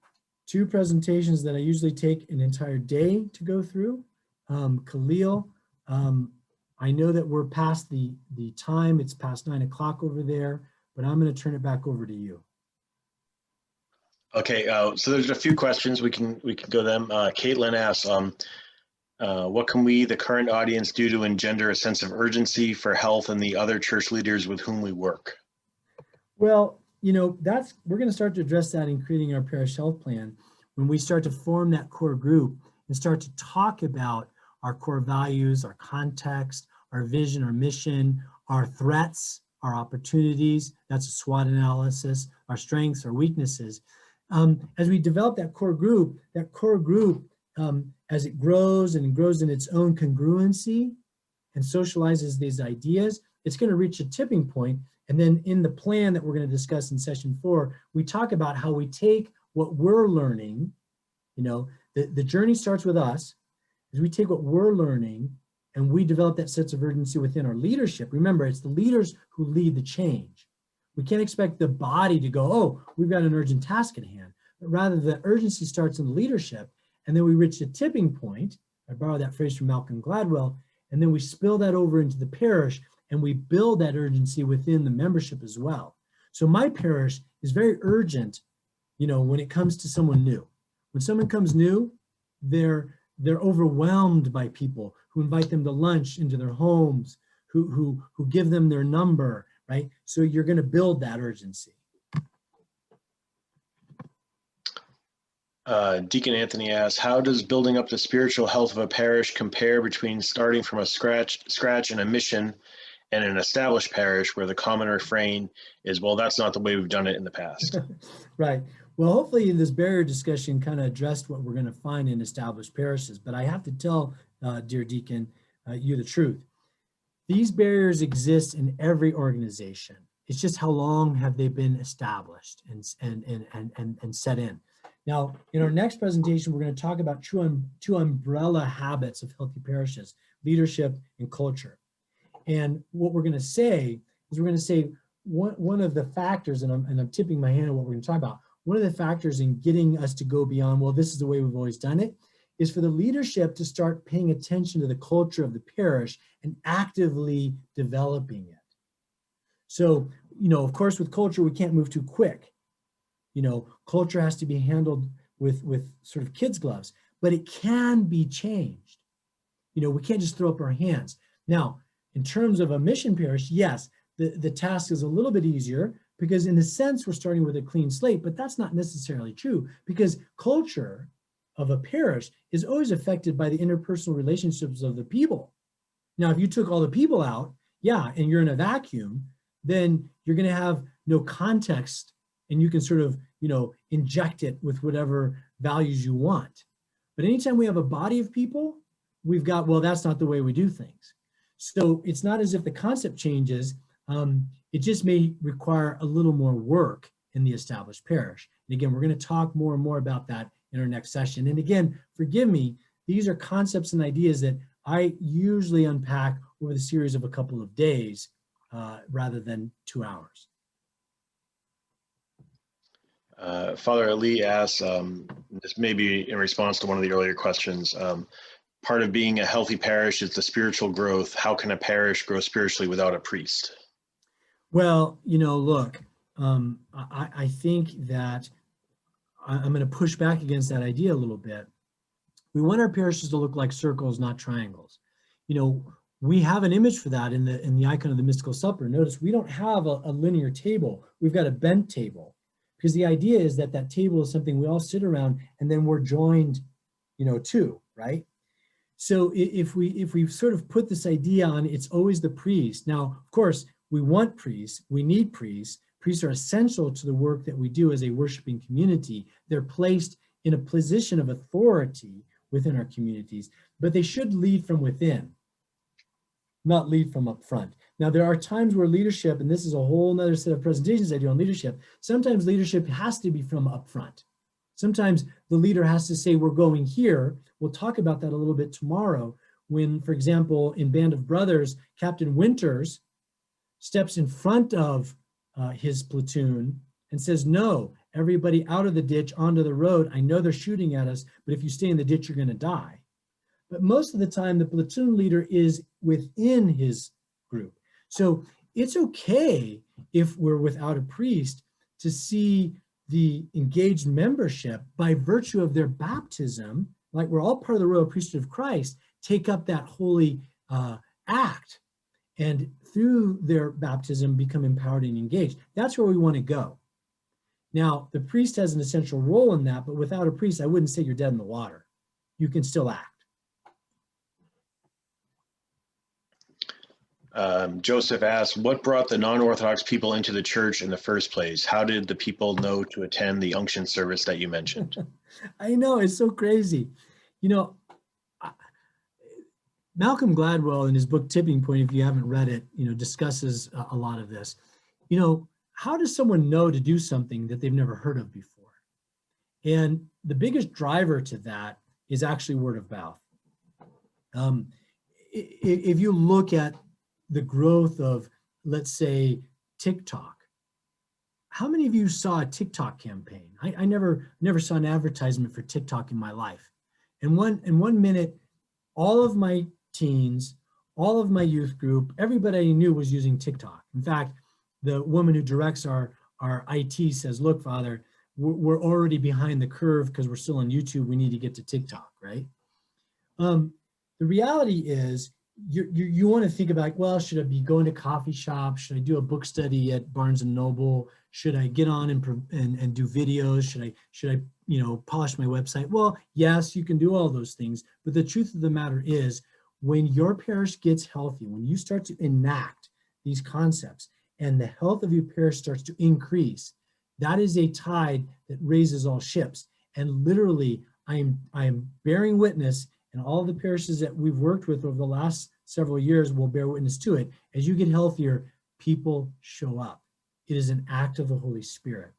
2 presentations that I usually take an entire day to go through. Khalil, I know that we're past the time. It's past 9 o'clock over there, but I'm going to turn it back over to you.
Okay, so there's a few questions. We can go them. Caitlin asks, what can we, the current audience, do to engender a sense of urgency for health and the other church leaders with whom we work?
Well, you know, we're going to start to address that in creating our parish health plan when we start to form that core group and start to talk about our core values, our context, our vision, our mission, our threats, our opportunities. That's a SWOT analysis, our strengths, our weaknesses. As we develop that core group, as it grows and grows in its own congruency and socializes these ideas, it's going to reach a tipping point. And then in the plan that we're going to discuss in session 4, we talk about how we take what we're learning. You know, the journey starts with us, as we take what we're learning and we develop that sense of urgency within our leadership. Remember, it's the leaders who lead the change. We can't expect the body to go, oh, we've got an urgent task at hand. But rather, the urgency starts in the leadership, and then we reach a tipping point. I borrow that phrase from Malcolm Gladwell, and then we spill that over into the parish, and we build that urgency within the membership as well. So my parish is very urgent, you know, when it comes to someone new. When someone comes new, they're overwhelmed by people who invite them to lunch into their homes, who give them their number, right? So you're going to build that urgency.
Deacon Anthony asks, how does building up the spiritual health of a parish compare between starting from a scratch in a mission and an established parish where the common refrain is, well, that's not the way we've done it in the past?
Right. Well, hopefully this barrier discussion kind of addressed what we're going to find in established parishes. But I have to tell, dear Deacon, you the truth. These barriers exist in every organization. It's just how long have they been established and set in. Now, in our next presentation, we're going to talk about two umbrella habits of healthy parishes: leadership and culture. And what we're going to say is we're going to say one of the factors, and I'm tipping my hand at what we're going to talk about, one of the factors in getting us to go beyond, well, this is the way we've always done it, is for the leadership to start paying attention to the culture of the parish and actively developing it. So, you know, of course, with culture, we can't move too quick. You know, culture has to be handled with sort of kids' gloves, but it can be changed. You know, we can't just throw up our hands. Now, in terms of a mission parish, yes, the task is a little bit easier because in a sense, we're starting with a clean slate, but that's not necessarily true because culture of a parish is always affected by the interpersonal relationships of the people. Now, if you took all the people out, yeah, and you're in a vacuum, then you're going to have no context and you can sort of, you know, inject it with whatever values you want. But anytime we have a body of people, we've got, well, that's not the way we do things. So it's not as if the concept changes. It just may require a little more work in the established parish. And again, we're going to talk more and more about that in our next session. And again, forgive me, these are concepts and ideas that I usually unpack over the series of a couple of days rather than 2 hours.
Father Ali asks, this may be in response to one of the earlier questions, part of being a healthy parish is the spiritual growth. How can a parish grow spiritually without a priest?
Well, you know, look, I think that I'm going to push back against that idea a little bit. We want our parishes to look like circles, not triangles. You know, we have an image for that in the icon of the mystical supper. Notice we don't have a linear table. We've got a bent table because the idea is that that table is something we all sit around and then we're joined, you know, to, right? So if we sort of put this idea on, it's always the priest. Now, of course, we want priests. We need priests. Priests are essential to the work that we do as a worshiping community. They're placed in a position of authority within our communities, but they should lead from within, not lead from up front. Now, there are times where leadership, and this is a whole nother set of presentations I do on leadership, sometimes leadership has to be from up front. Sometimes the leader has to say, we're going here. We'll talk about that a little bit tomorrow when, for example, in Band of Brothers, Captain Winters steps in front of his platoon and says, no, everybody out of the ditch onto the road. I know they're shooting at us, but if you stay in the ditch, you're going to die. but most of the time the platoon leader is within his group. So it's okay if we're without a priest to see the engaged membership by virtue of their baptism, like we're all part of the royal priesthood of Christ, take up that holy act, and through their baptism become empowered and engaged. That's where we want to go. Now, the priest has an essential role in that, but without a priest, I wouldn't say you're dead in the water. You can still act.
Joseph asks, what brought the non-Orthodox people into the church in the first place? How did the people know to attend the unction service that you mentioned?
I know, it's so crazy. You know, Malcolm Gladwell in his book Tipping Point, if you haven't read it, discusses a lot of this. How does someone know to do something that they've never heard of before? And the biggest driver to that is actually word of mouth. If you look at the growth of, let's say, TikTok, how many of you saw a TikTok campaign? I never saw an advertisement for TikTok in my life. And one minute, all of my teens, all of my youth group, everybody I knew was using TikTok. In fact, the woman who directs our IT says, look, Father, we're already behind the curve because we're still on YouTube. We need to get to TikTok, right? The reality is you want to think about, well, should I be going to coffee shops? Should I do a book study at Barnes and Noble? Should I get on and do videos? Should I polish my website? Well, yes, you can do all those things. But the truth of the matter is, when your parish gets healthy, when you start to enact these concepts and the health of your parish starts to increase, that is a tide that raises all ships. And literally, I am bearing witness, and all the parishes that we've worked with over the last several years will bear witness to it. As you get healthier, people show up. It is an act of the Holy Spirit.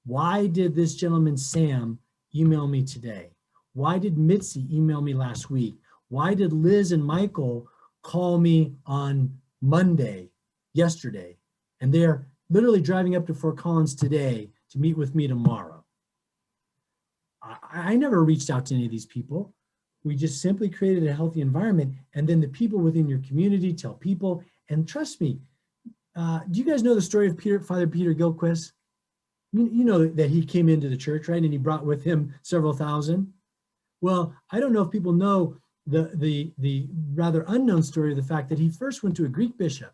Why did this gentleman, Sam, email me today? Why did Mitzi email me last week? Why did Liz and Michael call me on Monday, yesterday? And they're literally driving up to Fort Collins today to meet with me tomorrow. I never reached out to any of these people. We just simply created a healthy environment, and then the people within your community tell people. And trust me, do you guys know the story of Father Peter Gilquist? You know that he came into the church, right? And he brought with him several thousand. Well, I don't know if people know the rather unknown story of the fact that he first went to a Greek bishop,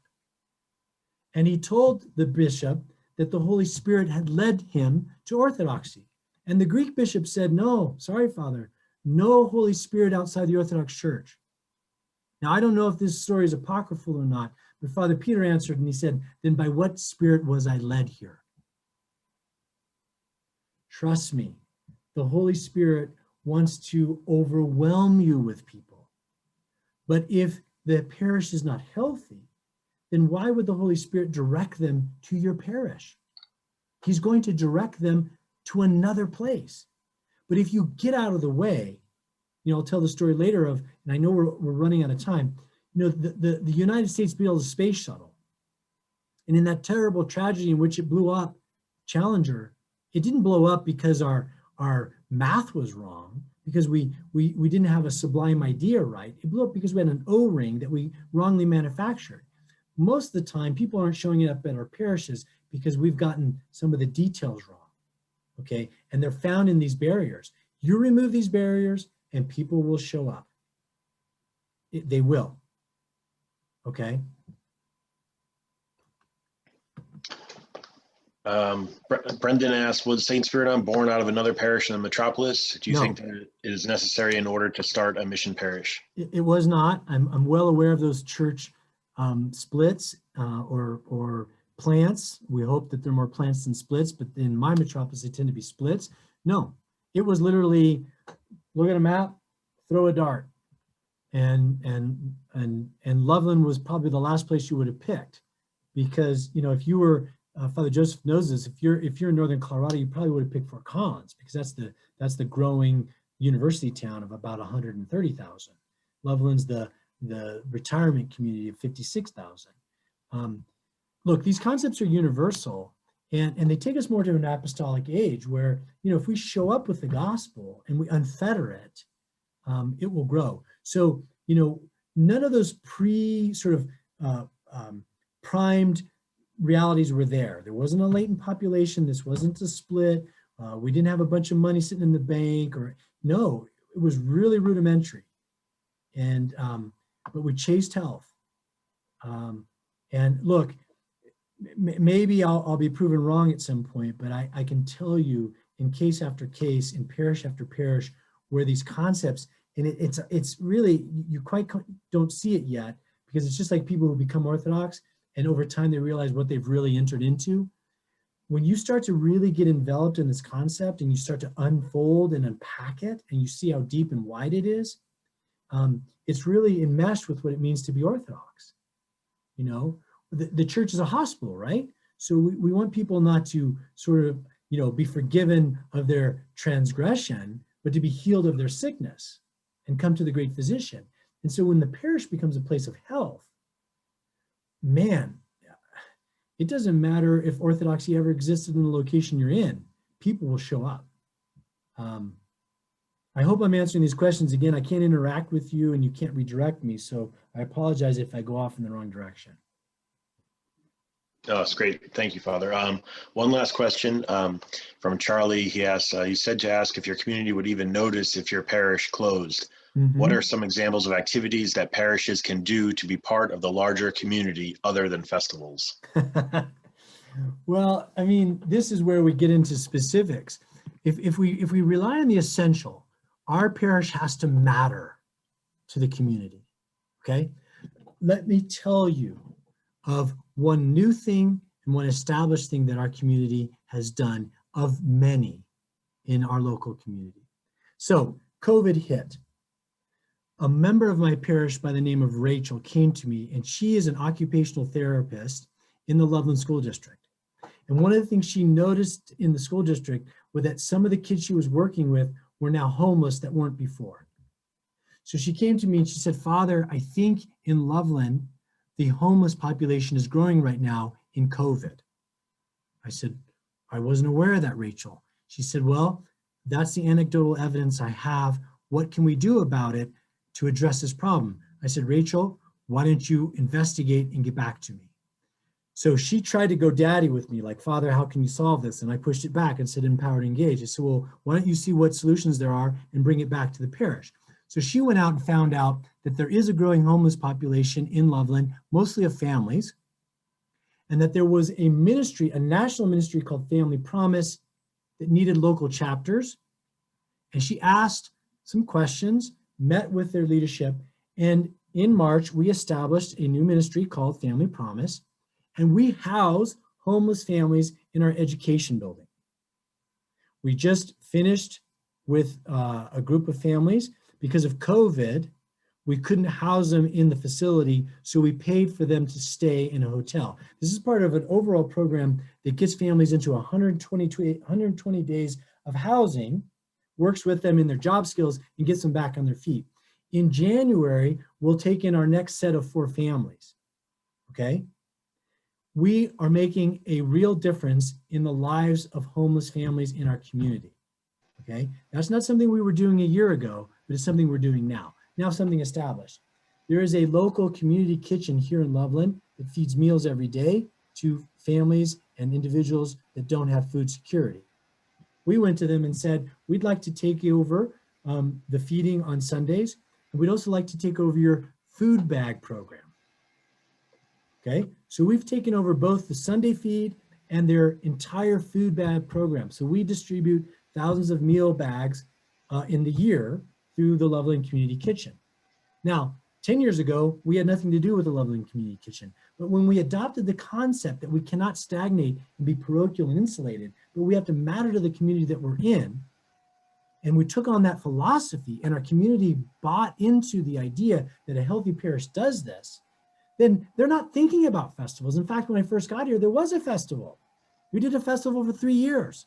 and he told the bishop that the Holy Spirit had led him to orthodoxy. And the Greek bishop said, no, sorry, Father, no Holy Spirit outside the Orthodox Church. Now, I don't know if this story is apocryphal or not, but Father Peter answered and he said, then by what spirit was I led here? Trust me, the Holy Spirit wants to overwhelm you with people. But if the parish is not healthy, then why would the Holy Spirit direct them to your parish? He's going to direct them to another place. But if you get out of the way, I'll tell the story later of, and I know we're running out of time, the United States built a space shuttle. And in that terrible tragedy in which it blew up, Challenger, it didn't blow up because our math was wrong, because we didn't have a sublime idea right. It blew up because we had an O-ring that we wrongly manufactured. Most of the time, people aren't showing it up at our parishes because we've gotten some of the details wrong, okay? And they're found in these barriers. You remove these barriers and people will show up. They will, okay?
Brendan asked, was St. Spyridon born out of another parish in the metropolis? Do you think that it is necessary in order to start a mission parish?
It was not. I'm well aware of those church splits or plants. We hope that there are more plants than splits, but in my metropolis, they tend to be splits. No, it was literally, look at a map, throw a dart. And Loveland was probably the last place you would have picked, because, if you were, Father Joseph knows this, if you're in Northern Colorado, you probably would have picked Fort Collins, because that's the growing university town of about 130,000. Loveland's the retirement community of 56,000. Look, these concepts are universal, and they take us more to an apostolic age where, if we show up with the gospel and we unfetter it, it will grow. So, you know, none of those primed realities were there. There wasn't a latent population. This wasn't a split. We didn't have a bunch of money sitting in the bank, or no, it was really rudimentary. And, but we chased health. And look, maybe I'll be proven wrong at some point, but I can tell you in case after case, in parish after parish, where these concepts, and it's really, you quite don't see it yet, because it's just like people who become Orthodox and over time they realize what they've really entered into. When you start to really get enveloped in this concept and you start to unfold and unpack it, and you see how deep and wide it is, it's really enmeshed with what it means to be Orthodox. You know, the church is a hospital, right? So we want people not to sort of, you know, be forgiven of their transgression, but to be healed of their sickness and come to the great physician. And so when the parish becomes a place of health, man, it doesn't matter if Orthodoxy ever existed in the location you're in, people will show up. I hope I'm answering these questions. Again, I can't interact with you and you can't redirect me, so I apologize if I go off in the wrong direction.
Oh, that's great. Thank you, Father. One last question from Charlie. He asks, you said to ask if your community would even notice if your parish closed.
Mm-hmm.
What are some examples of activities that parishes can do to be part of the larger community other than festivals?
Well, I mean, this is where we get into specifics. If we rely on the essential, our parish has to matter to the community, okay? Let me tell you of one new thing and one established thing that our community has done, of many in our local community. So COVID hit. A member of my parish by the name of Rachel came to me, and she is an occupational therapist in the Loveland School District. And one of the things she noticed in the school district was that some of the kids she was working with were now homeless that weren't before. So she came to me and she said, Father, I think in Loveland, the homeless population is growing right now in COVID. I said, I wasn't aware of that, Rachel. She said, well, that's the anecdotal evidence I have. What can we do about it to address this problem? I said, Rachel, why don't you investigate and get back to me? So she tried to go daddy with me, like, Father, how can you solve this? And I pushed it back and said, empowered and engaged. I said, well, why don't you see what solutions there are and bring it back to the parish? So she went out and found out that there is a growing homeless population in Loveland, mostly of families, and that there was a ministry, a national ministry called Family Promise, that needed local chapters. And she asked some questions, met with their leadership, and in March, we established a new ministry called Family Promise, and we house homeless families in our education building. We just finished with a group of families. Because of COVID, we couldn't house them in the facility, so we paid for them to stay in a hotel. This is part of an overall program that gets families into 120 days of housing, works with them in their job skills, and gets them back on their feet. In January, we'll take in our next set of 4 families, okay? We are making a real difference in the lives of homeless families in our community, okay? That's not something we were doing a year ago, but it's something we're doing now. Now something established. There is a local community kitchen here in Loveland that feeds meals every day to families and individuals that don't have food security. We went to them and said, we'd like to take over the feeding on Sundays, and we'd also like to take over your food bag program. Okay, so we've taken over both the Sunday feed and their entire food bag program. So we distribute thousands of meal bags in the year through the Loveland Community Kitchen. Now, 10 years ago, we had nothing to do with the Loveland Community Kitchen. But when we adopted the concept that we cannot stagnate and be parochial and insulated, but we have to matter to the community that we're in, and we took on that philosophy and our community bought into the idea that a healthy parish does this, then they're not thinking about festivals. In fact, when I first got here, there was a festival. We did a festival for 3 years.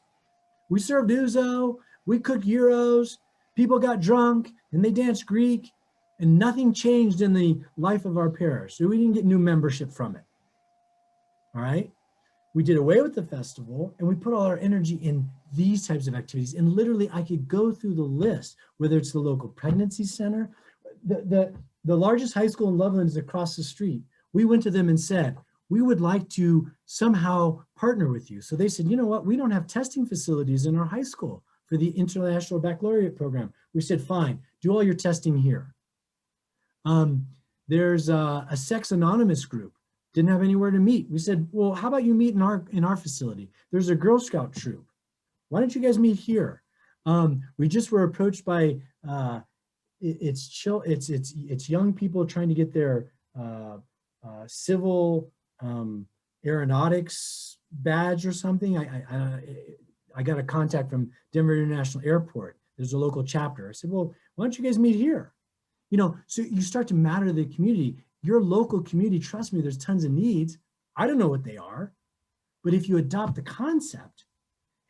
We served ouzo, we cooked gyros, people got drunk and they danced Greek, and nothing changed in the life of our parish. So we didn't get new membership from it. All right. we did away with the festival and we put all our energy in these types of activities. And literally I could go through the list, whether it's the local pregnancy center, the largest high school in Loveland is across the street. We went to them and said, we would like to somehow partner with you. So they said, you know what? We don't have testing facilities in our high school for the International Baccalaureate program. We said, fine, do all your testing here. There's a Sex Anonymous group, didn't have anywhere to meet. We said, well, how about you meet in our facility? There's a Girl Scout troop. Why don't you guys meet here? We just were approached by it's young people trying to get their civil aeronautics badge or something. I got a contact from Denver International Airport. There's a local chapter. I said, well, why don't you guys meet here? You know, so you start to matter to the community. Your local community, trust me, there's tons of needs. I don't know what they are, but if you adopt the concept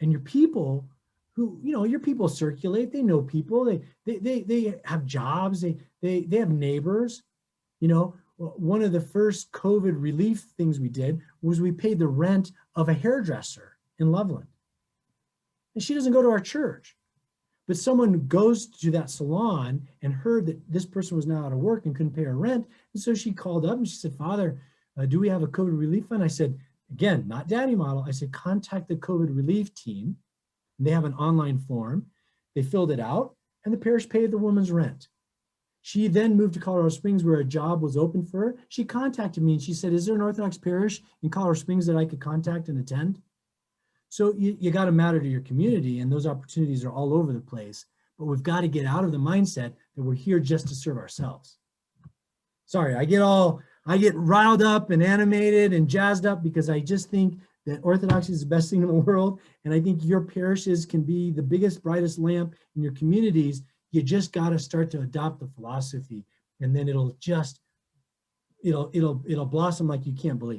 and your people who, you know, your people circulate, they know people, they have jobs, they have neighbors. You know, one of the first COVID relief things we did was we paid the rent of a hairdresser in Loveland. And she doesn't go to our church, but someone goes to that salon and heard that this person was now out of work and couldn't pay her rent. And so she called up and she said, Father, do we have a COVID relief fund? I said, again, not daddy model. I said, contact the COVID relief team. And they have an online form. They filled it out and the parish paid the woman's rent. She then moved to Colorado Springs where a job was open for her. She contacted me and she said, is there an Orthodox parish in Colorado Springs that I could contact and attend? So you got to matter to your community, and those opportunities are all over the place, but we've got to get out of the mindset that we're here just to serve ourselves. Sorry, I get riled up and animated and jazzed up because I just think that Orthodoxy is the best thing in the world. And I think your parishes can be the biggest, brightest lamp in your communities. You just got to start to adopt the philosophy, and then it'll blossom like you can't believe.